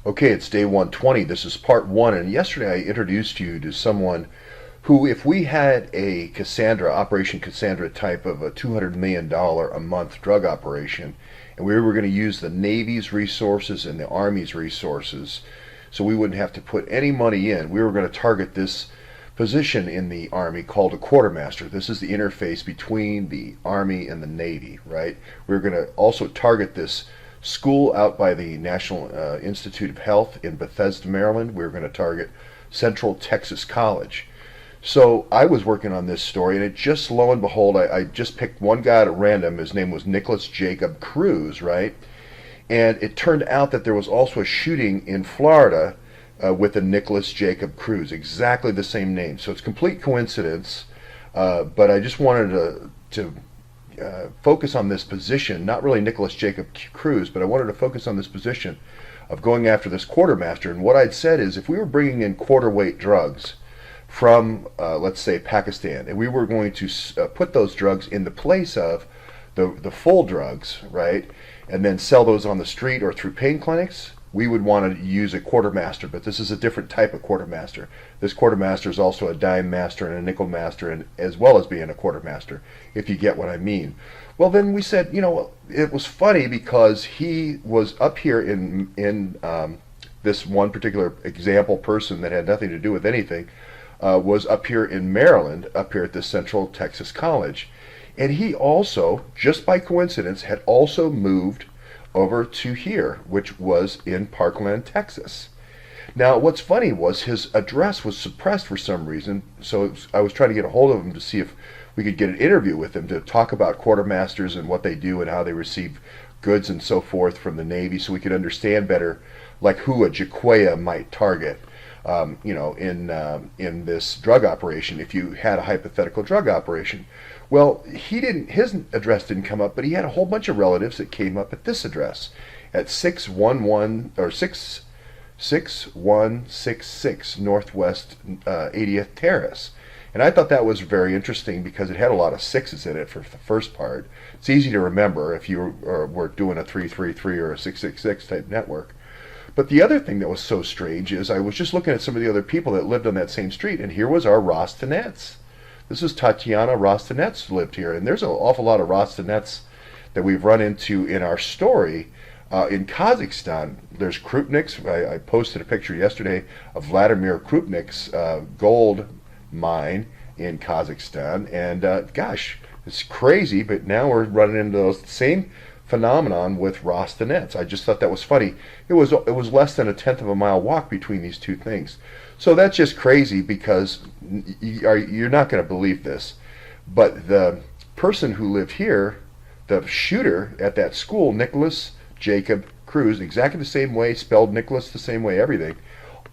Okay, it's day 120. This is part one, and yesterday I introduced you to someone who, if we had a Cassandra, Operation Cassandra type of a $200 million a month drug operation, and we were going to use the Navy's resources and the Army's resources, so we wouldn't have to put any money in, we were going to target this position in the Army called a Quartermaster. This is the interface between the Army and the Navy, right? We were going to also target this school out by the National Institute of Health in Bethesda, Maryland. We were going to target Central Texas College. So I was working on this story, and it just, lo and behold, I just picked one guy at random. His name was Nicholas Jacob Cruz, right? And it turned out that there was also a shooting in Florida with a Nicholas Jacob Cruz, exactly the same name. So it's complete coincidence, but I just wanted to focus on this position, not really Nicholas Jacob Cruz, but I wanted to focus on this position of going after this quartermaster. And what I'd said is, if we were bringing in quarter weight drugs from, let's say, Pakistan, and we were going to put those drugs in the place of the full drugs, right, and then sell those on the street or through pain clinics, we would want to use a quartermaster. But this is a different type of quartermaster. This quartermaster is also a dime master and a nickel master, and as well as being a quartermaster, if you get what I mean. Well, then we said, it was funny because he was up here in this one particular example person that had nothing to do with anything, was up here in Maryland, up here at this Central Texas College. And he also, just by coincidence, had also moved over to here, which was in Parkland, Texas. Now, what's funny was his address was suppressed for some reason, so I was trying to get a hold of him to see if we could get an interview with him to talk about quartermasters and what they do and how they receive goods and so forth from the Navy, so we could understand better, like who a Jaquaya might target, in this drug operation, if you had a hypothetical drug operation. Well, his address didn't come up, but he had a whole bunch of relatives that came up at this address, at 6166 Northwest 80th Terrace. And I thought that was very interesting because it had a lot of sixes in it for the first part. It's easy to remember if you were doing a 333 or a 666 type network. But the other thing that was so strange is I was just looking at some of the other people that lived on that same street, and here was our Rostanets. This is Tatiana Rostanets lived here, and there's an awful lot of Rostanets that we've run into in our story. In Kazakhstan, there's Krupnik's. I posted a picture yesterday of Vladimir Krupnik's gold mine in Kazakhstan, and gosh, it's crazy, but now we're running into those same phenomenon with Rostanets. I just thought that was funny. It was less than a tenth of a mile walk between these two things. So that's just crazy because you're not going to believe this. But the person who lived here, the shooter at that school, Nicholas Jacob Cruz, exactly the same way, spelled Nicholas the same way, everything,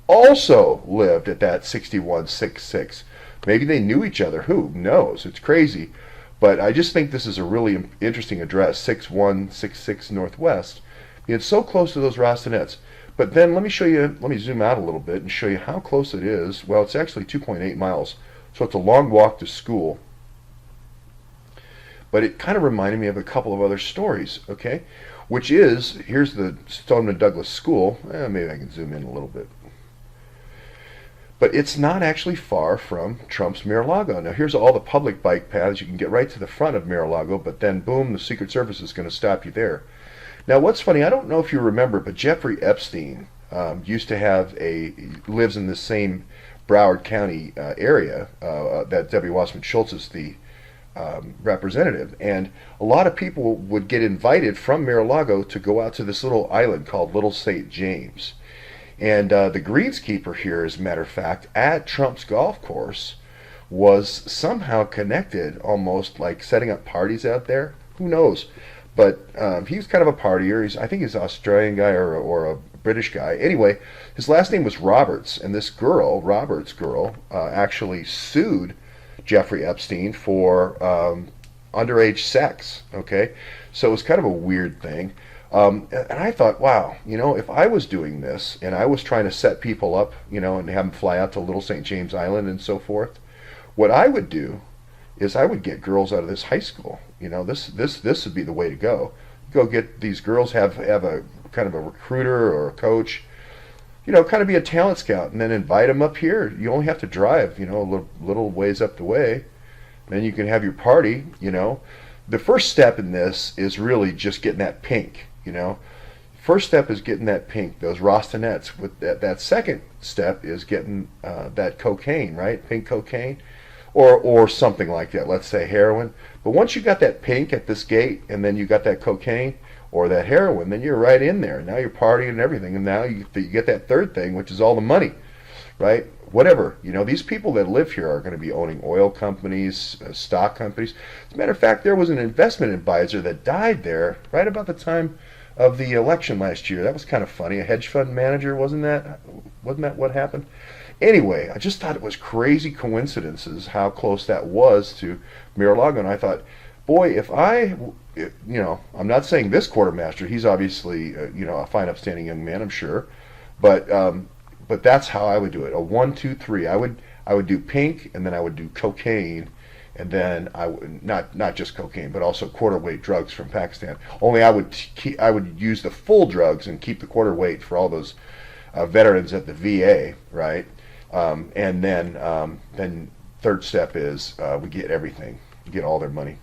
also lived at that 6166. Maybe they knew each other. Who knows? It's crazy. But I just think this is a really interesting address, 6166 Northwest. It's so close to those Rostanets. But then let me zoom out a little bit and show you how close it is. Well, it's actually 2.8 miles. So it's a long walk to school. But it kind of reminded me of a couple of other stories, okay? Which is, here's the Stoneman Douglas School. Maybe I can zoom in a little bit. But it's not actually far from Trump's Miralago. Now, here's all the public bike paths. You can get right to the front of Miralago, but then, boom, the Secret Service is going to stop you there. Now, what's funny, I don't know if you remember, but Jeffrey Epstein used to lives in the same Broward County area that Debbie Wasserman Schultz is the representative. And a lot of people would get invited from Miralago to go out to this little island called Little St. James. And the greenskeeper here, as a matter of fact, at Trump's golf course, was somehow connected, almost like setting up parties out there. Who knows? But he was kind of a partier. I think he's an Australian guy or a British guy. Anyway, his last name was Roberts, and this girl, Roberts' girl, actually sued Jeffrey Epstein for underage sex. Okay, so it was kind of a weird thing. And I thought, wow, if I was doing this and I was trying to set people up, and have them fly out to Little St. James Island and so forth, what I would do is I would get girls out of this high school. This would be the way to go. Go get these girls, have a kind of a recruiter or a coach, kind of be a talent scout, and then invite them up here. You only have to drive, a little ways up the way. Then you can have your party. The first step in this is really just getting that pink. First step is getting that pink, those Rastanettes. With that second step is getting that cocaine, right? Pink cocaine, or something like that. Let's say heroin. But once you got that pink at this gate, and then you got that cocaine or that heroin, then you're right in there. Now you're partying and everything, and now you get that third thing, which is all the money, right? Whatever. These people that live here are going to be owning oil companies, stock companies. As a matter of fact, there was an investment advisor that died there right about the time of the election last year. That was kind of funny. A hedge fund manager, wasn't that what happened? Anyway, I just thought it was crazy coincidences how close that was to Miralago, and I thought, boy, I'm not saying this quartermaster. He's obviously, a fine, upstanding young man, I'm sure, but that's how I would do it. A 1, 2, 3. I would do pink, and then I would do cocaine, and then I would not just cocaine, but also quarter weight drugs from Pakistan. Only I would use the full drugs and keep the quarter weight for all those veterans at the VA, right? And then third step is we get everything, get all their money.